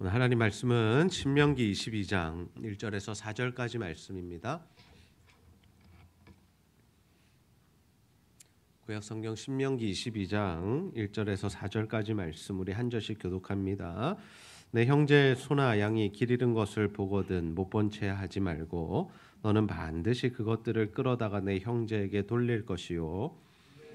오늘 하나님 말씀은 신명기 22장 1절에서 4절까지 말씀입니다. 구약 성경 신명기 22장 1절에서 4절까지 말씀 우리 한 절씩 교독합니다. 내 형제 소나 양이 길 잃은 것을 보거든 못 본 채 하지 말고 너는 반드시 그것들을 끌어다가 내 형제에게 돌릴 것이요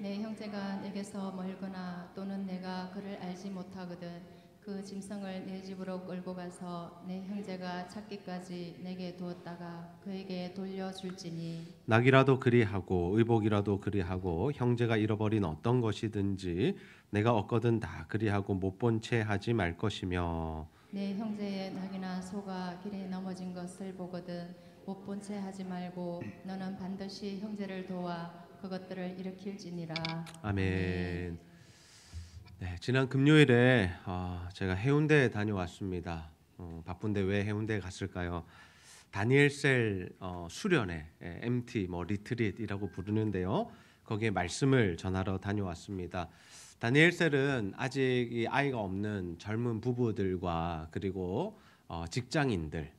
내 형제가 내게서 멀거나 또는 내가 그를 알지 못하거든 그 짐승을 내 집으로 끌고 가서 내 형제가 찾기까지 내게 두었다가 그에게 돌려줄지니 낙이라도 그리하고 의복이라도 그리하고 형제가 잃어버린 어떤 것이든지 내가 얻거든 다 그리하고 못 본 채 하지 말 것이며 내 형제의 낙이나 소가 길에 넘어진 것을 보거든 못 본 채 하지 말고 너는 반드시 형제를 도와 그것들을 일으킬지니라. 아멘. 네, 지난 금요일에 제가 해운대에 다녀왔습니다. 바쁜데 왜 해운대에 갔을까요? 다니엘셀 수련회, MT 리트릿이라고 부르는데요. 거기에 말씀을 전하러 다녀왔습니다. 다니엘셀은 아직 이 아이가 없는 젊은 부부들과 그리고 직장인들,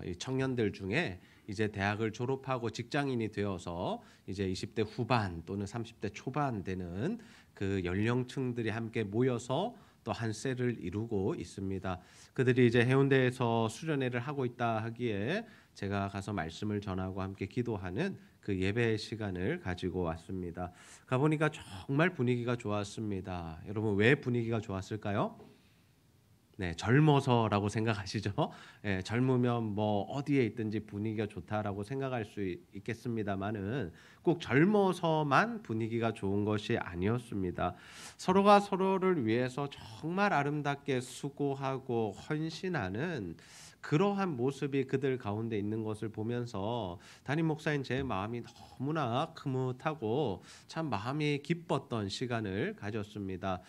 이 청년들 중에 이제 대학을 졸업하고 직장인이 되어서 이제 20대 후반 또는 30대 초반 되는 그 연령층들이 함께 모여서 또 한 셀을 이루고 있습니다. 그들이 이제 해운대에서 수련회를 하고 있다 하기에 제가 가서 말씀을 전하고 함께 기도하는 그 예배 시간을 가지고 왔습니다. 가보니까 정말 분위기가 좋았습니다. 여러분 왜 분위기가 좋았을까요? 네, 젊어서라고 생각하시죠? 예, 젊으면 뭐 어디에 있든지 분위기가 좋다라고 생각할 수 있겠습니다만은 꼭 젊어서만 분위기가 좋은 것이 아니었습니다. 서로가 서로를 위해서 정말 아름답게 수고하고 헌신하는 그러한 모습이 그들 가운데 있는 것을 보면서 담임 목사인 제 마음이 너무나 흐뭇하고 참 마음이 기뻤던 시간을 가졌습니다.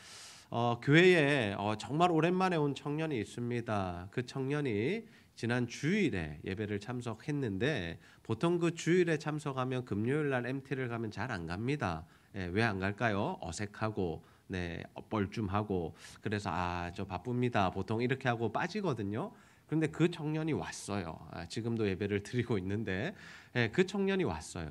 교회에 정말 오랜만에 온 청년이 있습니다. 그 청년이 지난 주일에 예배를 참석했는데 보통 그 주일에 참석하면 금요일 날 MT를 가면 잘 안 갑니다. 왜 안 갈까요? 어색하고 네, 뻘쭘하고 그래서 저 바쁩니다. 보통 이렇게 하고 빠지거든요. 그런데 그 청년이 왔어요. 지금도 예배를 드리고 있는데 그 청년이 왔어요.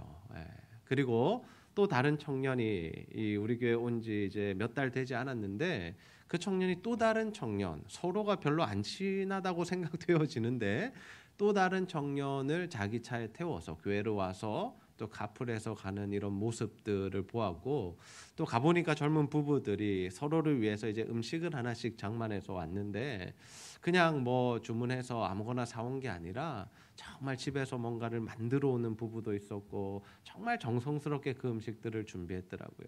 그리고 또 다른 청년이 우리 교회 온 지 이제 몇 달 되지 않았는데 그 청년이 또 다른 청년 서로가 별로 안 친하다고 생각되어지는데 또 다른 청년을 자기 차에 태워서 교회로 와서 또 카풀해서 가는 이런 모습들을 보았고 또 가보니까 젊은 부부들이 서로를 위해서 이제 음식을 하나씩 장만해서 왔는데 그냥 뭐 주문해서 아무거나 사온 게 아니라 정말 집에서 뭔가를 만들어 오는 부부도 있었고 정말 정성스럽게 그 음식들을 준비했더라고요.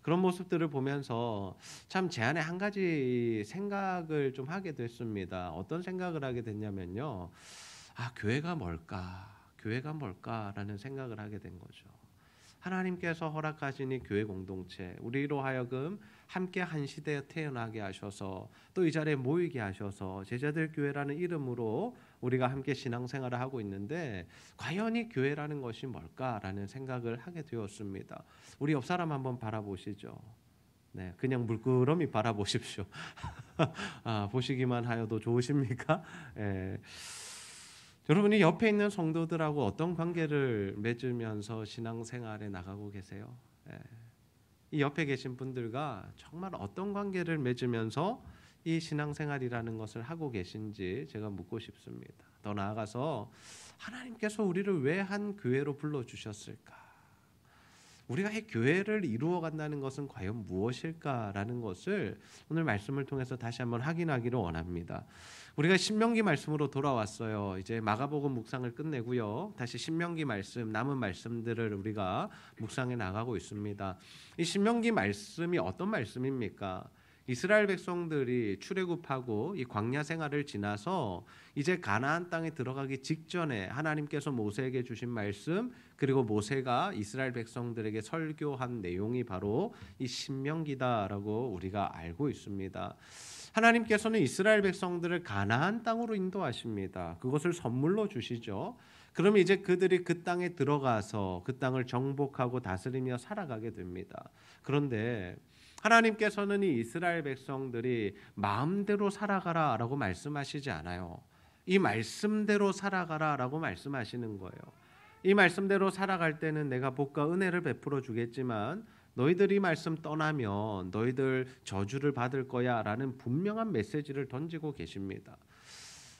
그런 모습들을 보면서 참 제 안에 한 가지 생각을 좀 하게 됐습니다. 어떤 생각을 하게 됐냐면요. 교회가 뭘까? 교회가 뭘까라는 생각을 하게 된 거죠. 하나님께서 허락하신 이 교회 공동체, 우리로 하여금 함께 한 시대에 태어나게 하셔서 또 이 자리에 모이게 하셔서 제자들 교회라는 이름으로 우리가 함께 신앙생활을 하고 있는데 과연 이 교회라는 것이 뭘까라는 생각을 하게 되었습니다. 우리 옆 사람 한번 바라보시죠. 네, 그냥 물끄러미 바라보십시오. 보시기만 하여도 좋으십니까? 예. 여러분이 옆에 있는 성도들하고 어떤 관계를 맺으면서 신앙생활에 나가고 계세요? 예. 이 옆에 계신 분들과 정말 어떤 관계를 맺으면서 이 신앙생활이라는 것을 하고 계신지 제가 묻고 싶습니다. 더 나아가서 하나님께서 우리를 왜 한 교회로 불러주셨을까? 우리가 이 교회를 이루어 간다는 것은 과연 무엇일까라는 것을 오늘 말씀을 통해서 다시 한번 확인하기를 원합니다. 우리가 신명기 말씀으로 돌아왔어요. 이제 마가복음 묵상을 끝내고요. 다시 신명기 말씀 남은 말씀들을 우리가 묵상해 나가고 있습니다. 이 신명기 말씀이 어떤 말씀입니까? 이스라엘 백성들이 출애굽하고 이 광야 생활을 지나서 이제 가나안 땅에 들어가기 직전에 하나님께서 모세에게 주신 말씀 그리고 모세가 이스라엘 백성들에게 설교한 내용이 바로 이 신명기다라고 우리가 알고 있습니다. 하나님께서는 이스라엘 백성들을 가나안 땅으로 인도하십니다. 그것을 선물로 주시죠. 그러면 이제 그들이 그 땅에 들어가서 그 땅을 정복하고 다스리며 살아가게 됩니다. 그런데 하나님께서는 이 이스라엘 백성들이 마음대로 살아가라라고 말씀하시지 않아요. 이 말씀대로 살아가라라고 말씀하시는 거예요. 이 말씀대로 살아갈 때는 내가 복과 은혜를 베풀어 주겠지만 너희들이 이 말씀 떠나면 너희들 저주를 받을 거야라는 분명한 메시지를 던지고 계십니다.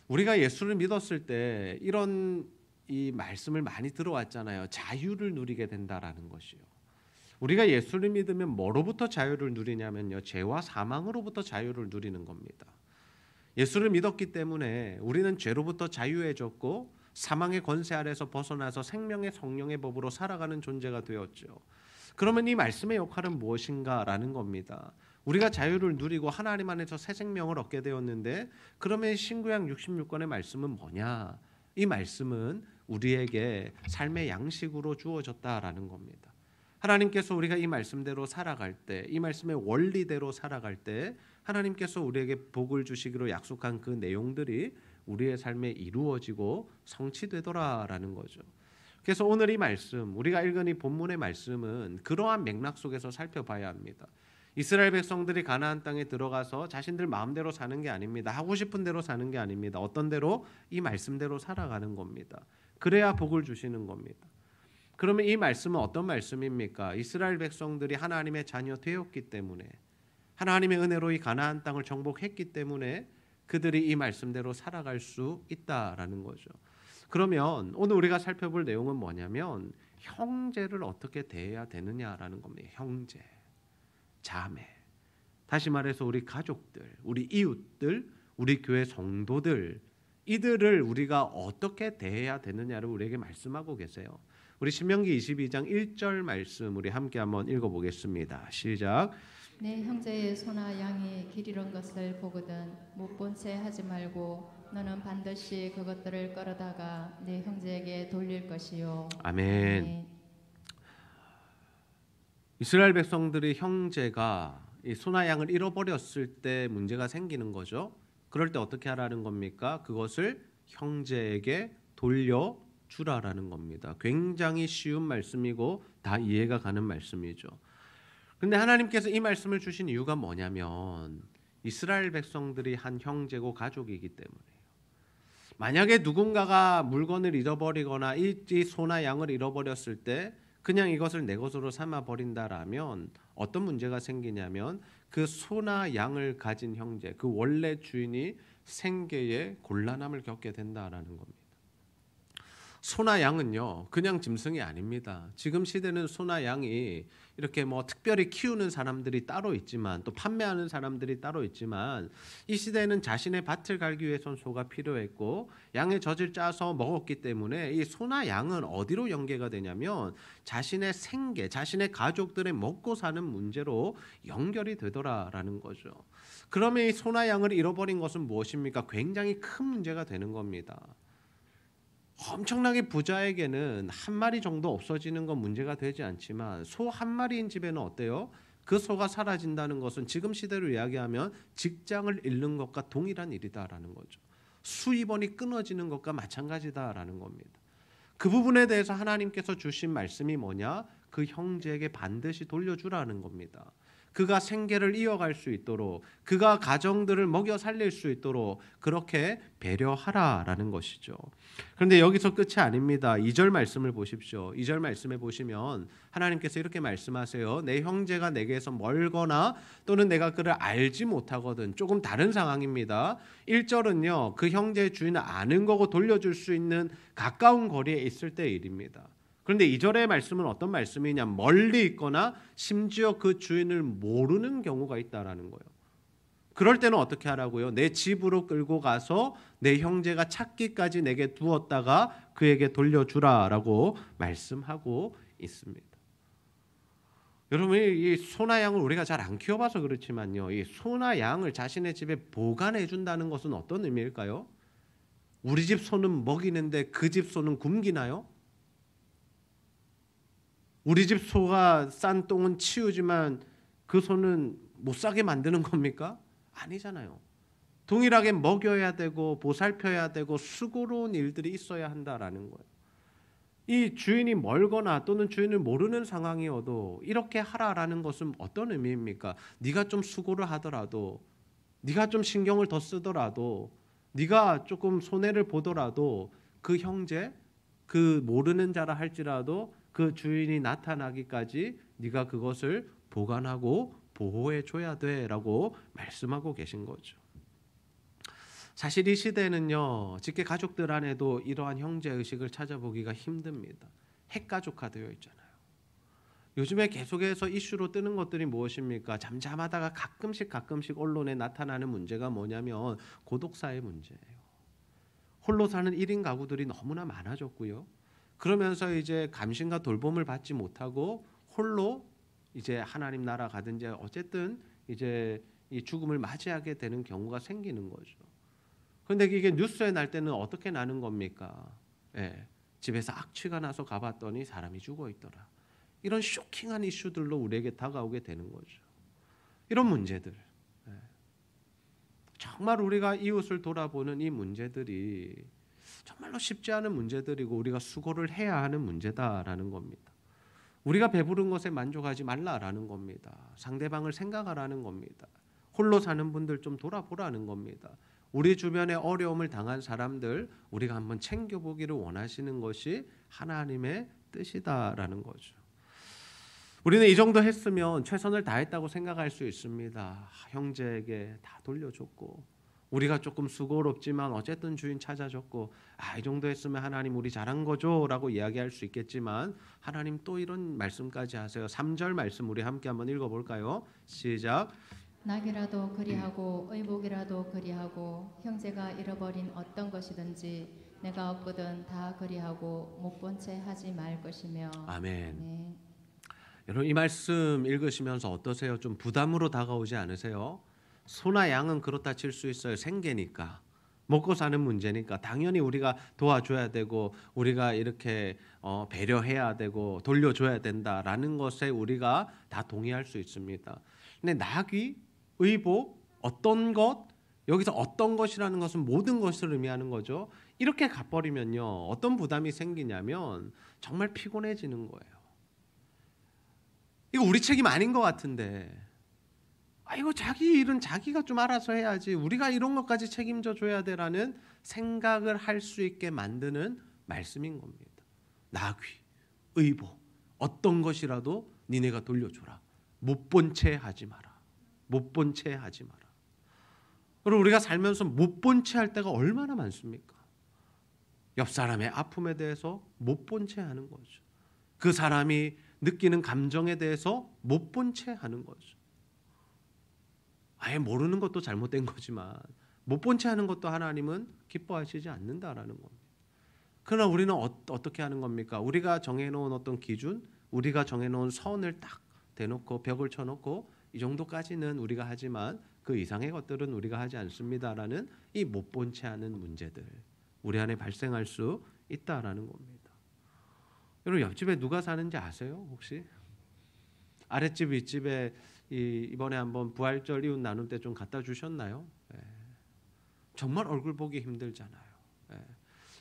우리가 예수를 믿었을 때 이런 이 말씀을 많이 들어왔잖아요. 자유를 누리게 된다라는 것이요. 우리가 예수를 믿으면 뭐로부터 자유를 누리냐면요. 죄와 사망으로부터 자유를 누리는 겁니다. 예수를 믿었기 때문에 우리는 죄로부터 자유해졌고 사망의 권세 아래서 벗어나서 생명의 성령의 법으로 살아가는 존재가 되었죠. 그러면 이 말씀의 역할은 무엇인가라는 겁니다. 우리가 자유를 누리고 하나님 안에서 새 생명을 얻게 되었는데 그러면 신구약 66권의 말씀은 뭐냐? 이 말씀은 우리에게 삶의 양식으로 주어졌다라는 겁니다. 하나님께서 우리가 이 말씀대로 살아갈 때, 이 말씀의 원리대로 살아갈 때 하나님께서 우리에게 복을 주시기로 약속한 그 내용들이 우리의 삶에 이루어지고 성취되더라라는 거죠. 그래서 오늘 이 말씀, 우리가 읽은 이 본문의 말씀은 그러한 맥락 속에서 살펴봐야 합니다. 이스라엘 백성들이 가나안 땅에 들어가서 자신들 마음대로 사는 게 아닙니다. 하고 싶은 대로 사는 게 아닙니다. 어떤 대로? 이 말씀대로 살아가는 겁니다. 그래야 복을 주시는 겁니다. 그러면 이 말씀은 어떤 말씀입니까? 이스라엘 백성들이 하나님의 자녀 되었기 때문에 하나님의 은혜로 이 가나안 땅을 정복했기 때문에 그들이 이 말씀대로 살아갈 수 있다라는 거죠. 그러면 오늘 우리가 살펴볼 내용은 뭐냐면 형제를 어떻게 대해야 되느냐라는 겁니다. 형제, 자매. 다시 말해서 우리 가족들, 우리 이웃들, 우리 교회 성도들 이들을 우리가 어떻게 대해야 되느냐를 우리에게 말씀하고 계세요. 우리 신명기 22장 1절 말씀 우리 함께 한번 읽어보겠습니다. 시작. 내 형제의 소나 양이 길 잃은 것을 보거든 못 본 채 하지 말고 너는 반드시 그것들을 끌어다가 내 형제에게 돌릴 것이요. 아멘. 아멘. 이스라엘 백성들의 형제가 이 소나 양을 잃어버렸을 때 문제가 생기는 거죠. 그럴 때 어떻게 하라는 겁니까? 그것을 형제에게 돌려주라라는 겁니다. 굉장히 쉬운 말씀이고 다 이해가 가는 말씀이죠. 그런데 하나님께서 이 말씀을 주신 이유가 뭐냐면 이스라엘 백성들이 한 형제고 가족이기 때문이에요. 만약에 누군가가 물건을 잃어버리거나 이 소나 양을 잃어버렸을 때 그냥 이것을 내 것으로 삼아 버린다라면 어떤 문제가 생기냐면 그 소나 양을 가진 형제, 그 원래 주인이 생계에 곤란함을 겪게 된다라는 겁니다. 소나 양은요 그냥 짐승이 아닙니다. 지금 시대는 소나 양이 이렇게 뭐 특별히 키우는 사람들이 따로 있지만 또 판매하는 사람들이 따로 있지만 이 시대는 자신의 밭을 갈기 위해선 소가 필요했고 양의 젖을 짜서 먹었기 때문에 이 소나 양은 어디로 연계가 되냐면 자신의 생계, 자신의 가족들의 먹고 사는 문제로 연결이 되더라라는 거죠. 그러면 이 소나 양을 잃어버린 것은 무엇입니까? 굉장히 큰 문제가 되는 겁니다. 엄청나게 부자에게는 한 마리 정도 없어지는 건 문제가 되지 않지만 소 한 마리인 집에는 어때요? 그 소가 사라진다는 것은 지금 시대로 이야기하면 직장을 잃는 것과 동일한 일이다라는 거죠. 수입원이 끊어지는 것과 마찬가지다라는 겁니다. 그 부분에 대해서 하나님께서 주신 말씀이 뭐냐? 그 형제에게 반드시 돌려주라는 겁니다. 그가 생계를 이어갈 수 있도록 그가 가정들을 먹여 살릴 수 있도록 그렇게 배려하라라는 것이죠. 그런데 여기서 끝이 아닙니다. 2절 말씀을 보십시오. 2절 말씀에 보시면 하나님께서 이렇게 말씀하세요. 내 형제가 내게서 멀거나 또는 내가 그를 알지 못하거든. 조금 다른 상황입니다. 1절은요. 그 형제의 주인을 아는 거고 돌려줄 수 있는 가까운 거리에 있을 때의 일입니다. 그런데 2절의 말씀은 어떤 말씀이냐? 멀리 있거나 심지어 그 주인을 모르는 경우가 있다라는 거예요. 그럴 때는 어떻게 하라고요? 내 집으로 끌고 가서 내 형제가 찾기까지 내게 두었다가 그에게 돌려주라라고 말씀하고 있습니다. 여러분 이 소나 양을 우리가 잘 안 키워봐서 그렇지만요. 이 소나 양을 자신의 집에 보관해 준다는 것은 어떤 의미일까요? 우리 집 소는 먹이는데 그 집 소는 굶기나요? 우리 집 소가 싼 똥은 치우지만 그 소는 못 싸게 만드는 겁니까? 아니잖아요. 동일하게 먹여야 되고 보살펴야 되고 수고로운 일들이 있어야 한다라는 거예요. 이 주인이 멀거나 또는 주인을 모르는 상황이어도 이렇게 하라라는 것은 어떤 의미입니까? 네가 좀 수고를 하더라도, 네가 좀 신경을 더 쓰더라도, 네가 조금 손해를 보더라도 그 형제, 그 모르는 자라 할지라도 그 주인이 나타나기까지 네가 그것을 보관하고 보호해 줘야 돼라고 말씀하고 계신 거죠. 사실 이 시대는요, 직계 가족들 안에도 이러한 형제 의식을 찾아보기가 힘듭니다. 핵가족화되어 있잖아요. 요즘에 계속해서 이슈로 뜨는 것들이 무엇입니까? 잠잠하다가 가끔씩 언론에 나타나는 문제가 뭐냐면 고독사의 문제예요. 홀로 사는 1인 가구들이 너무나 많아졌고요. 그러면서 이제 감신과 돌봄을 받지 못하고 홀로 이제 하나님 나라 가든지 어쨌든 이제 이 죽음을 맞이하게 되는 경우가 생기는 거죠. 그런데 이게 뉴스에 날 때는 어떻게 나는 겁니까? 예, 집에서 악취가 나서 가봤더니 사람이 죽어 있더라. 이런 쇼킹한 이슈들로 우리에게 다가오게 되는 거죠. 이런 문제들, 예, 정말 우리가 이웃을 돌아보는 이 문제들이 정말로 쉽지 않은 문제들이고 우리가 수고를 해야 하는 문제다라는 겁니다. 우리가 배부른 것에 만족하지 말라라는 겁니다. 상대방을 생각하라는 겁니다. 홀로 사는 분들 좀 돌아보라는 겁니다. 우리 주변에 어려움을 당한 사람들 우리가 한번 챙겨보기를 원하시는 것이 하나님의 뜻이다라는 거죠. 우리는 이 정도 했으면 최선을 다했다고 생각할 수 있습니다. 형제에게 다 돌려줬고 우리가 조금 수고롭지만 어쨌든 주인 찾아줬고 이 정도 했으면 하나님 우리 잘한 거죠 라고 이야기할 수 있겠지만 하나님 또 이런 말씀까지 하세요. 3절 말씀 우리 함께 한번 읽어볼까요? 시작. 낙이라도 그리하고 의복이라도 그리하고 형제가 잃어버린 어떤 것이든지 내가 얻거든 다 그리하고 못 본 채 하지 말 것이며. 아멘. 네. 여러분 이 말씀 읽으시면서 어떠세요? 좀 부담으로 다가오지 않으세요? 소나 양은 그렇다 칠 수 있어요. 생계니까. 먹고 사는 문제니까 당연히 우리가 도와줘야 되고 우리가 이렇게 배려해야 되고 돌려줘야 된다라는 것에 우리가 다 동의할 수 있습니다. 근데 낙이, 의복, 어떤 것, 여기서 어떤 것이라는 것은 모든 것을 의미하는 거죠. 이렇게 가버리면요 어떤 부담이 생기냐면 정말 피곤해지는 거예요. 이거 우리 책임 아닌 것 같은데 이거 자기 일은 자기가 좀 알아서 해야지 우리가 이런 것까지 책임져 줘야 돼라는 생각을 할 수 있게 만드는 말씀인 겁니다. 나귀, 의복, 어떤 것이라도 니네가 돌려줘라. 못 본 채 하지 마라. 못 본 채 하지 마라. 그리고 우리가 살면서 못 본 채 할 때가 얼마나 많습니까? 옆 사람의 아픔에 대해서 못 본 채 하는 거죠. 그 사람이 느끼는 감정에 대해서 못 본 채 하는 거죠. 아예 모르는 것도 잘못된 거지만 못 본 채 하는 것도 하나님은 기뻐하시지 않는다라는 겁니다. 그러나 우리는 어떻게 하는 겁니까? 우리가 정해놓은 어떤 기준, 우리가 정해놓은 선을 딱 대놓고 벽을 쳐놓고 이 정도까지는 우리가 하지만 그 이상의 것들은 우리가 하지 않습니다라는 이 못 본 채 하는 문제들 우리 안에 발생할 수 있다라는 겁니다. 여러분 옆집에 누가 사는지 아세요? 혹시? 아랫집 윗집에 이번에 한번 부활절 이웃 나눌 때 좀 갖다 주셨나요? 예. 정말 얼굴 보기 힘들잖아요. 예.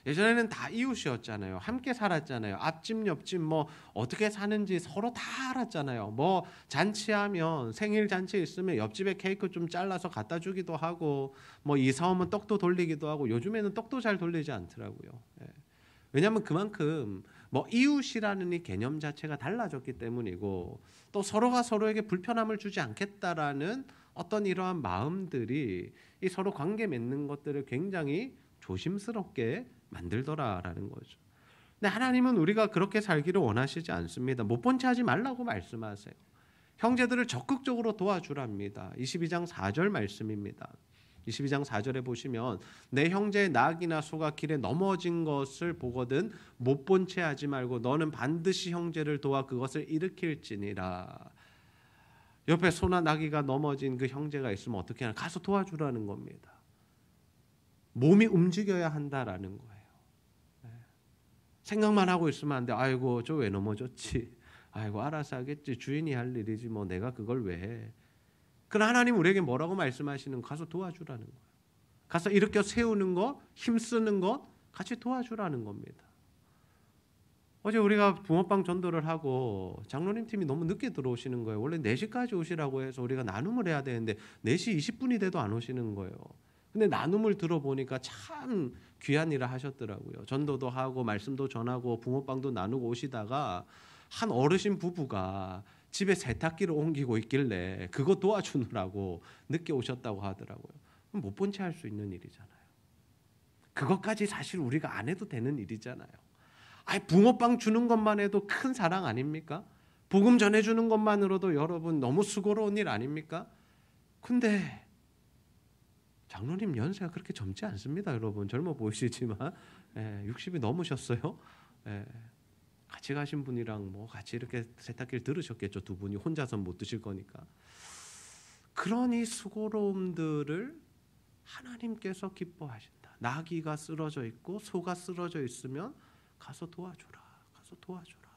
예전에는 다 이웃이었잖아요. 함께 살았잖아요. 앞집 옆집 뭐 어떻게 사는지 서로 다 알았잖아요. 뭐 잔치하면 생일 잔치 있으면 옆집에 케이크 좀 잘라서 갖다 주기도 하고 뭐 이사 오면 떡도 돌리기도 하고 요즘에는 떡도 잘 돌리지 않더라고요. 예. 왜냐하면 그만큼 뭐 이웃이라는 이 개념 자체가 달라졌기 때문이고 또 서로가 서로에게 불편함을 주지 않겠다라는 어떤 이러한 마음들이 이 서로 관계 맺는 것들을 굉장히 조심스럽게 만들더라라는 거죠. 근데 하나님은 우리가 그렇게 살기를 원하시지 않습니다. 못 본 채 하지 말라고 말씀하세요. 형제들을 적극적으로 도와주랍니다. 22장 4절 말씀입니다. 22장 4절에 보시면 내 형제의 낙이나 소가 길에 넘어진 것을 보거든 못 본 채 하지 말고 너는 반드시 형제를 도와 그것을 일으킬지니라. 옆에 소나 나귀가 넘어진 그 형제가 있으면 어떻게 하나 가서 도와주라는 겁니다. 몸이 움직여야 한다라는 거예요. 생각만 하고 있으면 안 돼. 아이고 저 왜 넘어졌지. 아이고 알아서 하겠지. 주인이 할 일이지 뭐 내가 그걸 왜 해. 그러나 하나님 우리에게 뭐라고 말씀하시는 가서 도와주라는 거예요. 가서 일으켜 세우는 것, 힘쓰는 것 같이 도와주라는 겁니다. 어제 우리가 붕어빵 전도를 하고 장로님 팀이 너무 늦게 들어오시는 거예요. 원래 4시까지 오시라고 해서 우리가 나눔을 해야 되는데 4시 20분이 돼도 안 오시는 거예요. 근데 나눔을 들어보니까 참 귀한 일을 하셨더라고요. 전도도 하고 말씀도 전하고 붕어빵도 나누고 오시다가 한 어르신 부부가 집에 세탁기를 옮기고 있길래 그거 도와주느라고 늦게 오셨다고 하더라고요. 못 본 채 할 수 있는 일이잖아요. 그것까지 사실 우리가 안 해도 되는 일이잖아요. 아니, 붕어빵 주는 것만 해도 큰 사랑 아닙니까? 복음 전해주는 것만으로도 여러분 너무 수고로운 일 아닙니까? 근데 장로님 연세가 그렇게 젊지 않습니다. 여러분 젊어 보이시지만 60이 넘으셨어요. 같이 가신 분이랑 뭐 같이 이렇게 세탁기를 들으셨겠죠. 두 분이 혼자서 못 드실 거니까. 그러니 수고로움들을 하나님께서 기뻐하신다. 나귀가 쓰러져 있고 소가 쓰러져 있으면 가서 도와줘라. 가서 도와줘라.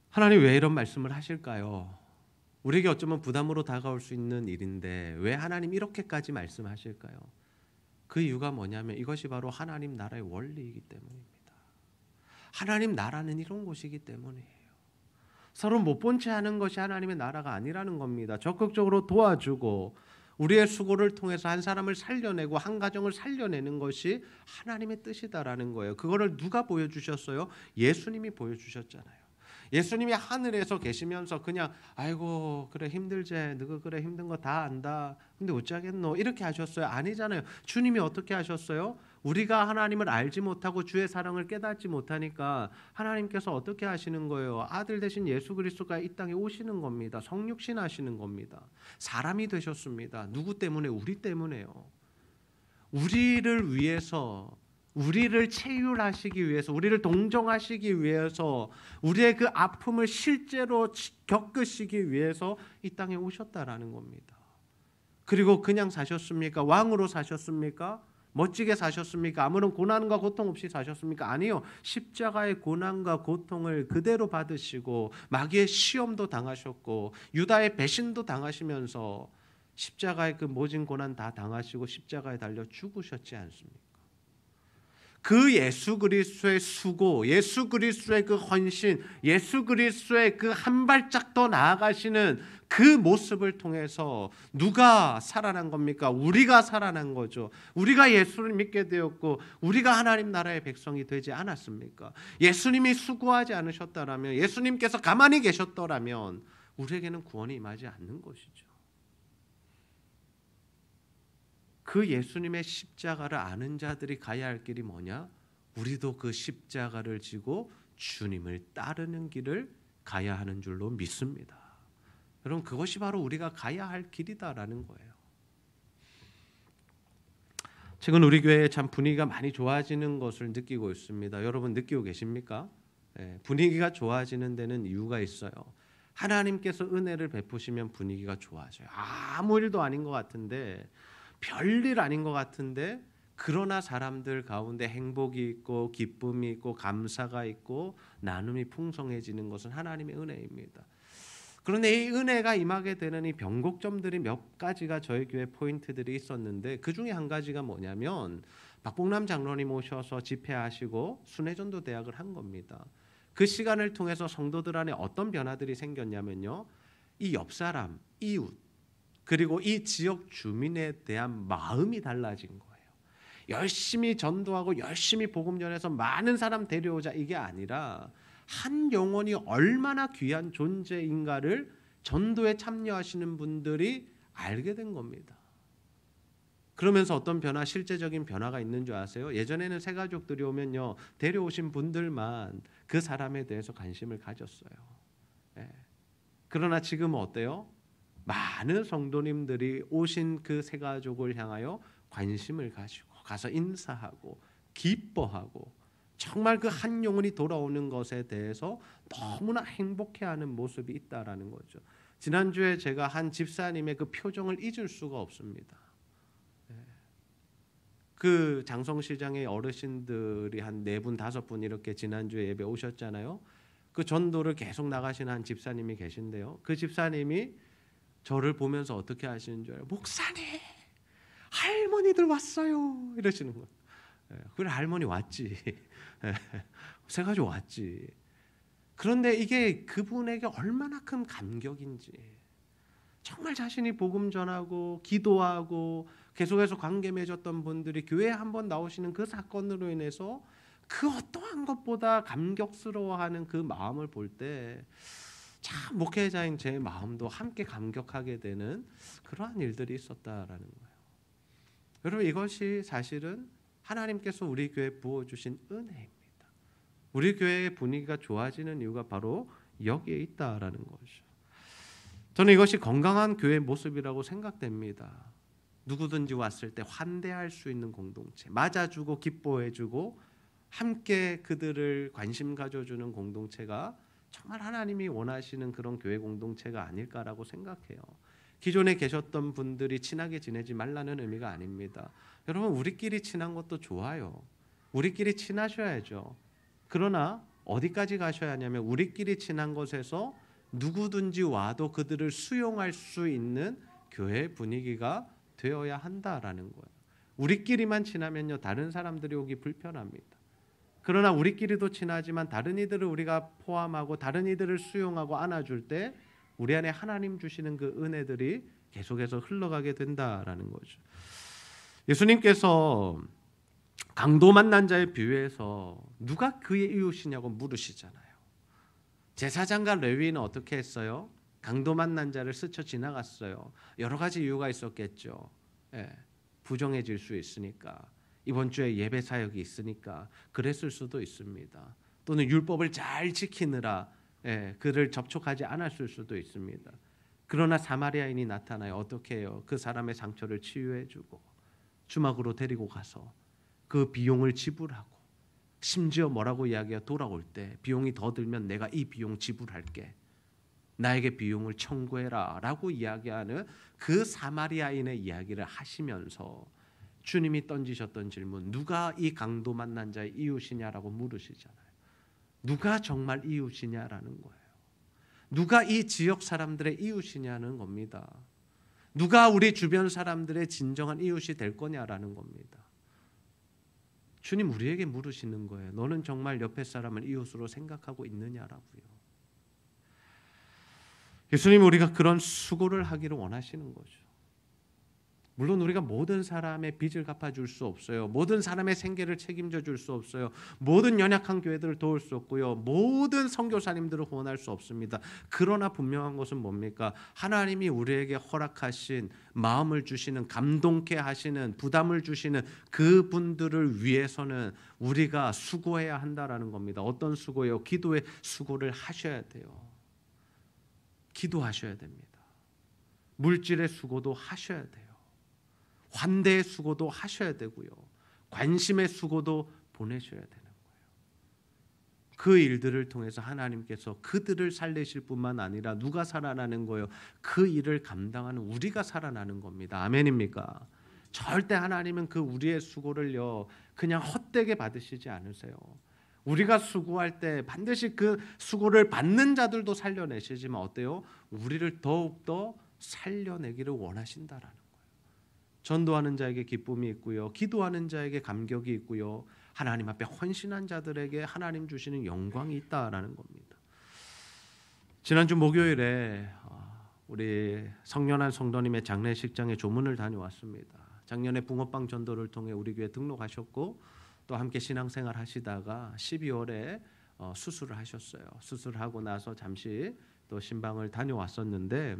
하나님 왜 이런 말씀을 하실까요? 우리에게 어쩌면 부담으로 다가올 수 있는 일인데 왜 하나님 이렇게까지 말씀하실까요? 그 이유가 뭐냐면 이것이 바로 하나님 나라의 원리이기 때문입니다. 하나님 나라는 이런 곳이기 때문이에요. 서로 못 본 채 하는 것이 하나님의 나라가 아니라는 겁니다. 적극적으로 도와주고 우리의 수고를 통해서 한 사람을 살려내고 한 가정을 살려내는 것이 하나님의 뜻이다라는 거예요. 그거를 누가 보여주셨어요? 예수님이 보여주셨잖아요. 예수님이 하늘에서 계시면서 그냥 아이고 그래 힘들지 너가 그래 힘든 거 다 안다 근데 어쩌겠노 이렇게 하셨어요? 아니잖아요. 주님이 어떻게 하셨어요? 우리가 하나님을 알지 못하고 주의 사랑을 깨닫지 못하니까 하나님께서 어떻게 하시는 거예요? 아들 되신 예수 그리스도가 이 땅에 오시는 겁니다. 성육신 하시는 겁니다. 사람이 되셨습니다. 누구 때문에? 우리 때문에요. 우리를 위해서 우리를 체휼하시기 위해서 우리를 동정하시기 위해서 우리의 그 아픔을 실제로 겪으시기 위해서 이 땅에 오셨다라는 겁니다. 그리고 그냥 사셨습니까? 왕으로 사셨습니까? 멋지게 사셨습니까? 아무런 고난과 고통 없이 사셨습니까? 아니요. 십자가의 고난과 고통을 그대로 받으시고 마귀의 시험도 당하셨고 유다의 배신도 당하시면서 십자가의 그 모진 고난 다 당하시고 십자가에 달려 죽으셨지 않습니까? 그 예수 그리스도의 수고, 예수 그리스도의 그 헌신, 예수 그리스도의 그 한 발짝 더 나아가시는 그 모습을 통해서 누가 살아난 겁니까? 우리가 살아난 거죠. 우리가 예수를 믿게 되었고 우리가 하나님 나라의 백성이 되지 않았습니까? 예수님이 수고하지 않으셨다라면, 예수님께서 가만히 계셨더라면 우리에게는 구원이 임하지 않는 것이죠. 그 예수님의 십자가를 아는 자들이 가야 할 길이 뭐냐? 우리도 그 십자가를 지고 주님을 따르는 길을 가야 하는 줄로 믿습니다. 여러분 그것이 바로 우리가 가야 할 길이다라는 거예요. 최근 우리 교회에 참 분위기가 많이 좋아지는 것을 느끼고 있습니다. 여러분 느끼고 계십니까? 분위기가 좋아지는 데는 이유가 있어요. 하나님께서 은혜를 베푸시면 분위기가 좋아져요. 아무 일도 아닌 것 같은데 별일 아닌 것 같은데 그러나 사람들 가운데 행복이 있고 기쁨이 있고 감사가 있고 나눔이 풍성해지는 것은 하나님의 은혜입니다. 그런데 이 은혜가 임하게 되는 이 변곡점들이 몇 가지가 저희 교회 포인트들이 있었는데 그 중에 한 가지가 뭐냐면 박봉남 장로님 오셔서 집회하시고 순회전도 대학을 한 겁니다. 그 시간을 통해서 성도들 안에 어떤 변화들이 생겼냐면요. 이 옆 사람, 이웃 그리고 이 지역 주민에 대한 마음이 달라진 거예요. 열심히 전도하고 열심히 복음 전해서 많은 사람 데려오자 이게 아니라 한 영혼이 얼마나 귀한 존재인가를 전도에 참여하시는 분들이 알게 된 겁니다. 그러면서 어떤 변화, 실제적인 변화가 있는 줄 아세요? 예전에는 새 가족들이 오면요 데려오신 분들만 그 사람에 대해서 관심을 가졌어요. 그러나 지금은 어때요? 많은 성도님들이 오신 그 새 가족을 향하여 관심을 가지고 가서 인사하고 기뻐하고 정말 그 한 영혼이 돌아오는 것에 대해서 너무나 행복해하는 모습이 있다라는 거죠. 지난주에 제가 한 집사님의 그 표정을 잊을 수가 없습니다. 그 장성시장의 어르신들이 한 4분 5분 이렇게 지난주에 예배 오셨잖아요. 그 전도를 계속 나가시는 한 집사님이 계신데요. 그 집사님이 저를 보면서 어떻게 하시는 줄 알아요? 목사님, 할머니들 왔어요. 이러시는 거예요. 그래 할머니 왔지. 세 가지고 왔지. 그런데 이게 그분에게 얼마나 큰 감격인지, 정말 자신이 복음 전하고 기도하고 계속해서 관계 맺었던 분들이 교회에 한번 나오시는 그 사건으로 인해서 그 어떠한 것보다 감격스러워하는 그 마음을 볼 때 참 목회자인 제 마음도 함께 감격하게 되는 그러한 일들이 있었다라는 거예요. 여러분, 이것이 사실은 하나님께서 우리 교회에 부어주신 은혜입니다. 우리 교회의 분위기가 좋아지는 이유가 바로 여기에 있다라는 거죠. 저는 이것이 건강한 교회의 모습이라고 생각됩니다. 누구든지 왔을 때 환대할 수 있는 공동체, 맞아주고 기뻐해주고 함께 그들을 관심 가져주는 공동체가 정말 하나님이 원하시는 그런 교회 공동체가 아닐까라고 생각해요. 기존에 계셨던 분들이 친하게 지내지 말라는 의미가 아닙니다. 여러분, 우리끼리 친한 것도 좋아요. 우리끼리 친하셔야죠. 그러나 어디까지 가셔야 하냐면 우리끼리 친한 곳에서 누구든지 와도 그들을 수용할 수 있는 교회 분위기가 되어야 한다라는 거예요. 우리끼리만 친하면요, 다른 사람들이 오기 불편합니다. 그러나 우리끼리도 친하지만 다른 이들을 우리가 포함하고 다른 이들을 수용하고 안아줄 때 우리 안에 하나님 주시는 그 은혜들이 계속해서 흘러가게 된다라는 거죠. 예수님께서 강도 만난 자의 비유에서 누가 그의 이웃이냐고 물으시잖아요. 제사장과 레위인은 어떻게 했어요? 강도 만난 자를 스쳐 지나갔어요. 여러 가지 이유가 있었겠죠. 부정해질 수 있으니까, 이번 주에 예배 사역이 있으니까 그랬을 수도 있습니다. 또는 율법을 잘 지키느라 그를 접촉하지 않았을 수도 있습니다. 그러나 사마리아인이 나타나요. 어떻게 해요? 그 사람의 상처를 치유해주고 주막으로 데리고 가서 그 비용을 지불하고, 심지어 뭐라고 이야기해요? 돌아올 때 비용이 더 들면 내가 이 비용 지불할게, 나에게 비용을 청구해라 라고 이야기하는 그 사마리아인의 이야기를 하시면서 주님이 던지셨던 질문, 누가 이 강도 만난 자의 이웃이냐라고 물으시잖아요. 누가 정말 이웃이냐라는 거예요. 누가 이 지역 사람들의 이웃이냐는 겁니다. 누가 우리 주변 사람들의 진정한 이웃이 될 거냐라는 겁니다. 주님 우리에게 물으시는 거예요. 너는 정말 옆에 사람을 이웃으로 생각하고 있느냐라고요. 예수님, 우리가 그런 수고를 하기를 원하시는 거죠. 물론 우리가 모든 사람의 빚을 갚아줄 수 없어요. 모든 사람의 생계를 책임져 줄 수 없어요. 모든 연약한 교회들을 도울 수 없고요. 모든 선교사님들을 후원할 수 없습니다. 그러나 분명한 것은 뭡니까? 하나님이 우리에게 허락하신, 마음을 주시는, 감동케 하시는, 부담을 주시는 그분들을 위해서는 우리가 수고해야 한다라는 겁니다. 어떤 수고예요? 기도의 수고를 하셔야 돼요. 기도하셔야 됩니다. 물질의 수고도 하셔야 돼요. 환대의 수고도 하셔야 되고요. 관심의 수고도 보내셔야 되는 거예요. 그 일들을 통해서 하나님께서 그들을 살리실 뿐만 아니라 누가 살아나는 거예요? 그 일을 감당하는 우리가 살아나는 겁니다. 아멘입니까? 절대 하나님은 그 우리의 수고를요 그냥 헛되게 받으시지 않으세요. 우리가 수고할 때 반드시 그 수고를 받는 자들도 살려내시지만 어때요? 우리를 더욱더 살려내기를 원하신다라는 거예요. 전도하는 자에게 기쁨이 있고요. 기도하는 자에게 감격이 있고요. 하나님 앞에 헌신한 자들에게 하나님 주시는 영광이 있다라는 겁니다. 지난주 목요일에 우리 성년한 성도님의 장례식장에 조문을 다녀왔습니다. 작년에 붕어빵 전도를 통해 우리 교회 등록하셨고 또 함께 신앙생활 하시다가 12월에 수술을 하셨어요. 수술하고 나서 잠시 또 신방을 다녀왔었는데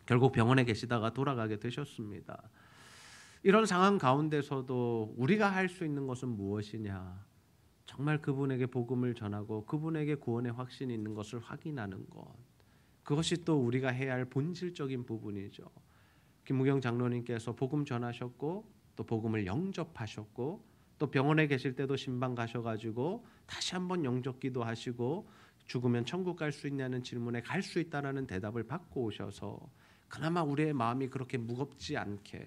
결국 병원에 계시다가 돌아가게 되셨습니다. 이런 상황 가운데서도 우리가 할 수 있는 것은 무엇이냐? 정말 그분에게 복음을 전하고 그분에게 구원의 확신이 있는 것을 확인하는 것. 그것이 또 우리가 해야 할 본질적인 부분이죠. 김무경 장로님께서 복음 전하셨고 또 복음을 영접하셨고 또 병원에 계실 때도 신방 가셔가지고 다시 한번 영접기도 하시고 죽으면 천국 갈 수 있냐는 질문에 갈 수 있다라는 대답을 받고 오셔서 그나마 우리의 마음이 그렇게 무겁지 않게,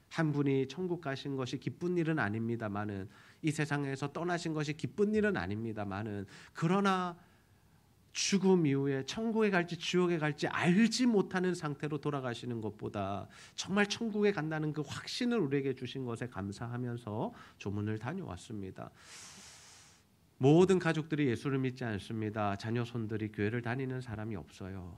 한 분이 천국 가신 것이 기쁜 일은 아닙니다마는, 이 세상에서 떠나신 것이 기쁜 일은 아닙니다마는, 그러나 죽음 이후에 천국에 갈지 지옥에 갈지 알지 못하는 상태로 돌아가시는 것보다 정말 천국에 간다는 그 확신을 우리에게 주신 것에 감사하면서 조문을 다녀왔습니다. 모든 가족들이 예수를 믿지 않습니다. 자녀 손들이 교회를 다니는 사람이 없어요.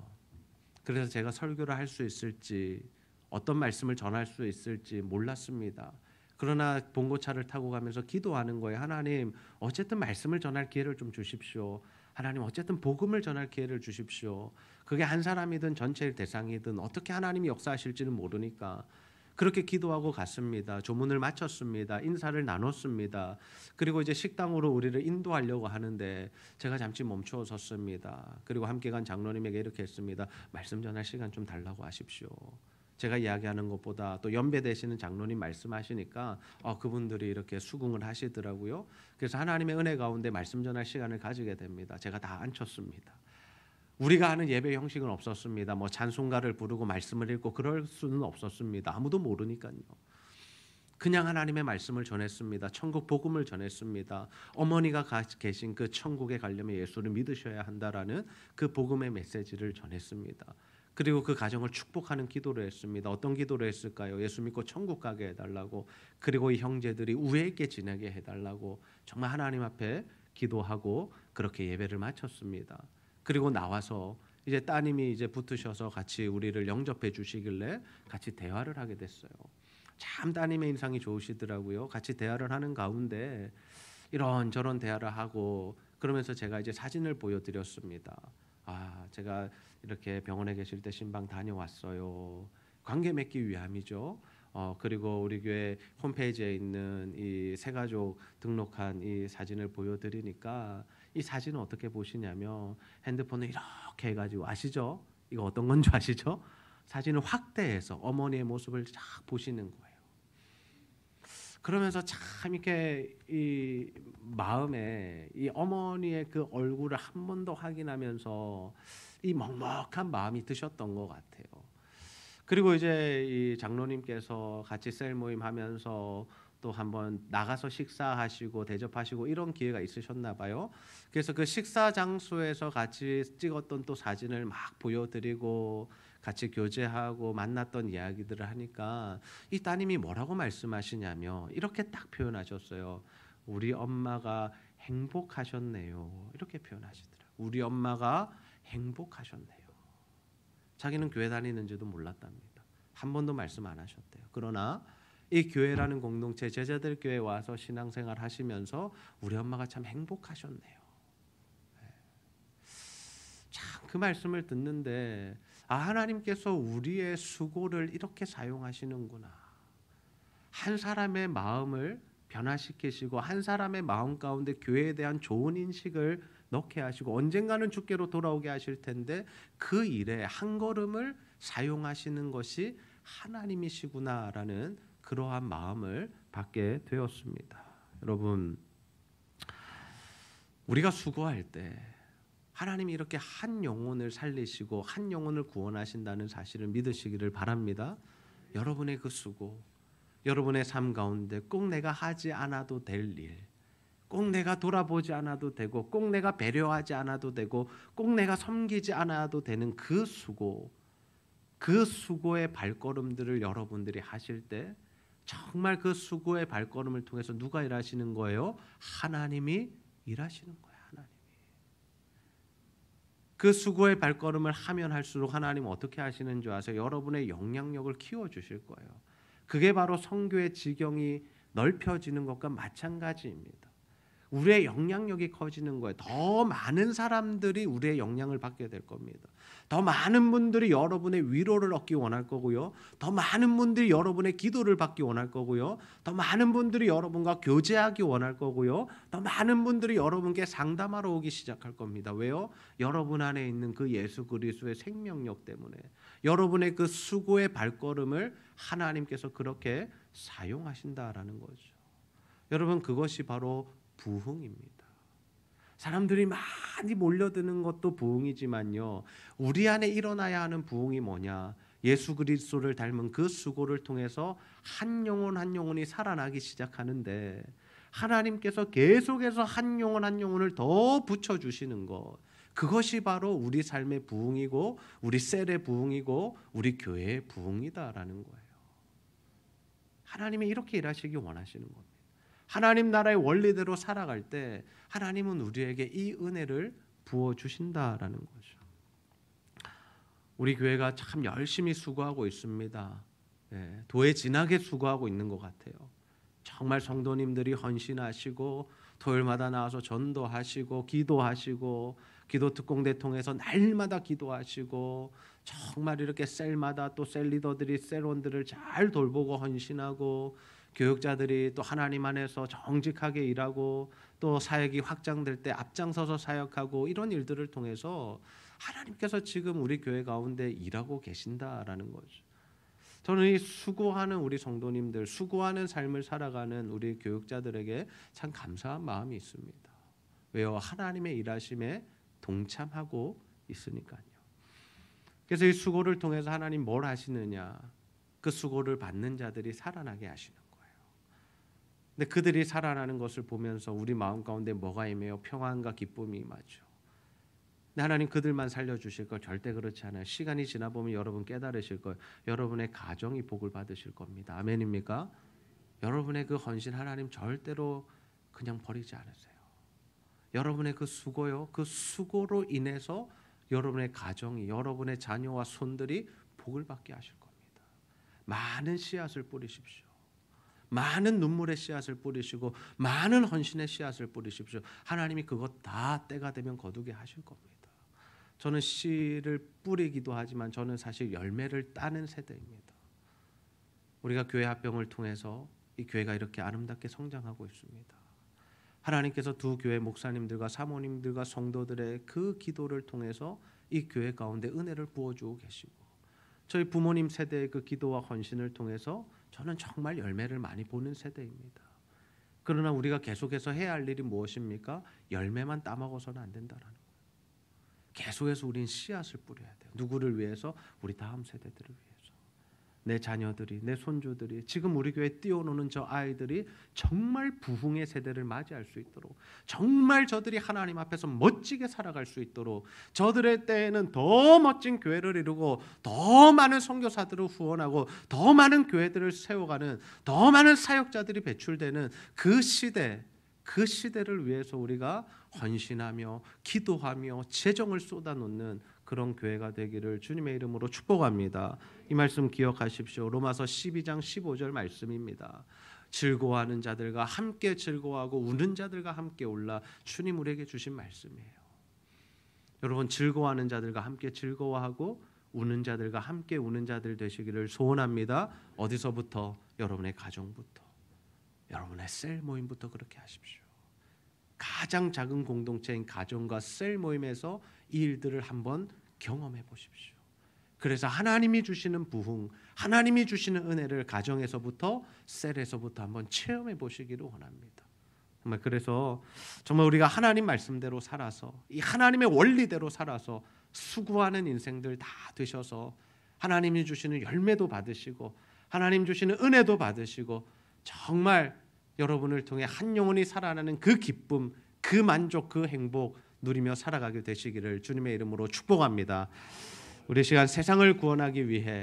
그래서 제가 설교를 할 수 있을지, 어떤 말씀을 전할 수 있을지 몰랐습니다. 그러나 봉고차를 타고 가면서 기도하는 거예요. 하나님, 어쨌든 말씀을 전할 기회를 좀 주십시오. 하나님, 어쨌든 복음을 전할 기회를 주십시오. 그게 한 사람이든 전체의 대상이든 어떻게 하나님이 역사하실지는 모르니까 그렇게 기도하고 갔습니다. 조문을 마쳤습니다. 인사를 나눴습니다. 그리고 이제 식당으로 우리를 인도하려고 하는데 제가 잠시 멈추어 섰습니다. 그리고 함께 간 장로님에게 이렇게 했습니다. 말씀 전할 시간 좀 달라고 하십시오. 제가 이야기하는 것보다 또 연배 되시는 장로님 말씀하시니까 그분들이 이렇게 수긍을 하시더라고요. 그래서 하나님의 은혜 가운데 말씀 전할 시간을 가지게 됩니다. 제가 다 앉혔습니다. 우리가 하는 예배 형식은 없었습니다. 뭐 찬송가를 부르고 말씀을 읽고 그럴 수는 없었습니다. 아무도 모르니까요. 그냥 하나님의 말씀을 전했습니다. 천국 복음을 전했습니다. 어머니가 계신 그 천국에 가려면 예수를 믿으셔야 한다라는 그 복음의 메시지를 전했습니다. 그리고 그 가정을 축복하는 기도를 했습니다. 어떤 기도를 했을까요? 예수 믿고 천국 가게 해달라고, 그리고 이 형제들이 우애 있게 지내게 해달라고 정말 하나님 앞에 기도하고 그렇게 예배를 마쳤습니다. 그리고 나와서 이제 따님이 이제 붙으셔서 같이 우리를 영접해 주시길래 같이 대화를 하게 됐어요. 참 따님의 인상이 좋으시더라고요. 같이 대화를 하는 가운데 이런저런 대화를 하고 그러면서 제가 이제 사진을 보여드렸습니다. 제가 이렇게 병원에 계실 때 신방 다녀왔어요. 관계 맺기 위함이죠. 그리고 우리 교회 홈페이지에 있는 이 새가족 등록한 이 사진을 보여드리니까 이 사진은 어떻게 보시냐면 핸드폰을 이렇게 해가지고 아시죠? 이거 어떤 건지 아시죠? 사진을 확대해서 어머니의 모습을 쫙 보시는 거예요. 그러면서 참 이렇게 이 마음에 이 어머니의 그 얼굴을 한 번 더 확인하면서 이 먹먹한 마음이 드셨던 것 같아요. 그리고 이제 이 장로님께서 같이 셀 모임 하면서 또 한번 나가서 식사하시고 대접하시고 이런 기회가 있으셨나 봐요. 그래서 그 식사 장소에서 같이 찍었던 또 사진을 막 보여드리고 같이 교제하고 만났던 이야기들을 하니까 이 따님이 뭐라고 말씀하시냐면 이렇게 딱 표현하셨어요. 우리 엄마가 행복하셨네요. 이렇게 표현하시더라고요. 우리 엄마가 행복하셨네요. 자기는 교회 다니는지도 몰랐답니다. 한 번도 말씀 안 하셨대요. 그러나 이 교회라는 공동체, 제자들 교회 와서 신앙생활 하시면서 우리 엄마가 참 행복하셨네요. 참 그 말씀을 듣는데 하나님께서 우리의 수고를 이렇게 사용하시는구나. 한 사람의 마음을 변화시키시고 한 사람의 마음 가운데 교회에 대한 좋은 인식을 넣게 하시고 언젠가는 주께로 돌아오게 하실 텐데 그 일에 한 걸음을 사용하시는 것이 하나님이시구나라는 그러한 마음을 받게 되었습니다. 여러분, 우리가 수고할 때 하나님이 이렇게 한 영혼을 살리시고 한 영혼을 구원하신다는 사실을 믿으시기를 바랍니다. 여러분의 그 수고, 여러분의 삶 가운데 꼭 내가 하지 않아도 될 일, 꼭 내가 돌아보지 않아도 되고 꼭 내가 배려하지 않아도 되고 꼭 내가 섬기지 않아도 되는 그 수고, 그 수고의 발걸음들을 여러분들이 하실 때 정말 그 수고의 발걸음을 통해서 누가 일하시는 거예요? 하나님이 일하시는 거예요. 하나님이. 그 수고의 발걸음을 하면 할수록 하나님은 어떻게 하시는 줄 아세요? 여러분의 영향력을 키워주실 거예요. 그게 바로 선교의 지경이 넓혀지는 것과 마찬가지입니다. 우리의 영향력이 커지는 거예요. 더 많은 사람들이 우리의 영향을 받게 될 겁니다. 더 많은 분들이 여러분의 위로를 얻기 원할 거고요. 더 많은 분들이 여러분의 기도를 받기 원할 거고요. 더 많은 분들이 여러분과 교제하기 원할 거고요. 더 많은 분들이 여러분께 상담하러 오기 시작할 겁니다. 왜요? 여러분 안에 있는 그 예수 그리스도의 생명력 때문에 여러분의 그 수고의 발걸음을 하나님께서 그렇게 사용하신다라는 거죠. 여러분, 그것이 바로 부흥입니다. 사람들이 많이 몰려드는 것도 부흥이지만요, 우리 안에 일어나야 하는 부흥이 뭐냐? 예수 그리스도를 닮은 그 수고를 통해서 한 영혼 한 영혼이 살아나기 시작하는데 하나님께서 계속해서 한 영혼 한 영혼을 더 붙여주시는 것, 그것이 바로 우리 삶의 부흥이고 우리 셀의 부흥이고 우리 교회의 부흥이다라는 거예요. 하나님이 이렇게 일하시기 원하시는 겁니다. 하나님 나라의 원리대로 살아갈 때 하나님은 우리에게 이 은혜를 부어주신다라는 거죠. 우리 교회가 참 열심히 수고하고 있습니다. 도에 지나게 수고하고 있는 것 같아요. 정말 성도님들이 헌신하시고 토요일마다 나와서 전도하시고 기도하시고 기도 특공대 통해서 날마다 기도하시고 정말 이렇게 셀마다 또 셀 리더들이 셀원들을 잘 돌보고 헌신하고 교육자들이 또 하나님 안에서 정직하게 일하고 또 사역이 확장될 때 앞장서서 사역하고 이런 일들을 통해서 하나님께서 지금 우리 교회 가운데 일하고 계신다라는 거죠. 저는 이 수고하는 우리 성도님들, 수고하는 삶을 살아가는 우리 교육자들에게 참 감사한 마음이 있습니다. 왜요? 하나님의 일하심에 동참하고 있으니까요. 그래서 이 수고를 통해서 하나님 뭘 하시느냐? 그 수고를 받는 자들이 살아나게 하시는 거예요. 근데 그들이 살아나는 것을 보면서 우리 마음 가운데 뭐가 임해요? 평안과 기쁨이 임하죠. 근데 하나님 그들만 살려주실 걸 절대 그렇지 않아요. 시간이 지나 보면 여러분 깨달으실 거예요. 여러분의 가정이 복을 받으실 겁니다. 아멘입니까? 여러분의 그 헌신 하나님 절대로 그냥 버리지 않으세요. 여러분의 그 수고요. 그 수고로 인해서 여러분의 가정이 여러분의 자녀와 손들이 복을 받게 하실 겁니다. 많은 씨앗을 뿌리십시오. 많은 눈물의 씨앗을 뿌리시고 많은 헌신의 씨앗을 뿌리십시오. 하나님이 그것 다 때가 되면 거두게 하실 겁니다. 저는 씨를 뿌리기도 하지만 저는 사실 열매를 따는 세대입니다. 우리가 교회 합병을 통해서 이 교회가 이렇게 아름답게 성장하고 있습니다. 하나님께서 두 교회 목사님들과 사모님들과 성도들의 그 기도를 통해서 이 교회 가운데 은혜를 부어주고 계시고 저희 부모님 세대의 그 기도와 헌신을 통해서 저는 정말 열매를 많이 보는 세대입니다. 그러나 우리가 계속해서 해야 할 일이 무엇입니까? 열매만 따먹어서는 안 된다라는 거예요. 계속해서 우린 씨앗을 뿌려야 돼요. 누구를 위해서? 우리 다음 세대들을 위해서. 내 자녀들이, 내 손주들이, 지금 우리 교회에 뛰어노는 저 아이들이 정말 부흥의 세대를 맞이할 수 있도록, 정말 저들이 하나님 앞에서 멋지게 살아갈 수 있도록, 저들의 때에는 더 멋진 교회를 이루고 더 많은 선교사들을 후원하고 더 많은 교회들을 세워가는 더 많은 사역자들이 배출되는 그 시대를 위해서 우리가 헌신하며 기도하며 재정을 쏟아놓는 그런 교회가 되기를 주님의 이름으로 축복합니다. 이 말씀 기억하십시오. 로마서 12장 15절 말씀입니다. 즐거워하는 자들과 함께 즐거워하고 우는 자들과 함께 올라 주님 우리에게 주신 말씀이에요. 여러분 즐거워하는 자들과 함께 즐거워하고 우는 자들과 함께 우는 자들 되시기를 소원합니다. 어디서부터? 여러분의 가정부터, 여러분의 셀 모임부터 그렇게 하십시오. 가장 작은 공동체인 가정과 셀 모임에서 이 일들을 한번 경험해 보십시오. 그래서 하나님이 주시는 부흥, 하나님이 주시는 은혜를 가정에서부터 셀에서부터 한번 체험해 보시기를 원합니다. 정말 그래서 정말 우리가 하나님 말씀대로 살아서 이 하나님의 원리대로 살아서 수고하는 인생들 다 되셔서 하나님이 주시는 열매도 받으시고 하나님 주시는 은혜도 받으시고 정말 여러분을 통해 한 영혼이 살아나는 그 기쁨, 그 만족, 그 행복 누리며 살아가게 되시기를 주님의 이름으로 축복합니다. 우리 시간 세상을 구원하기 위해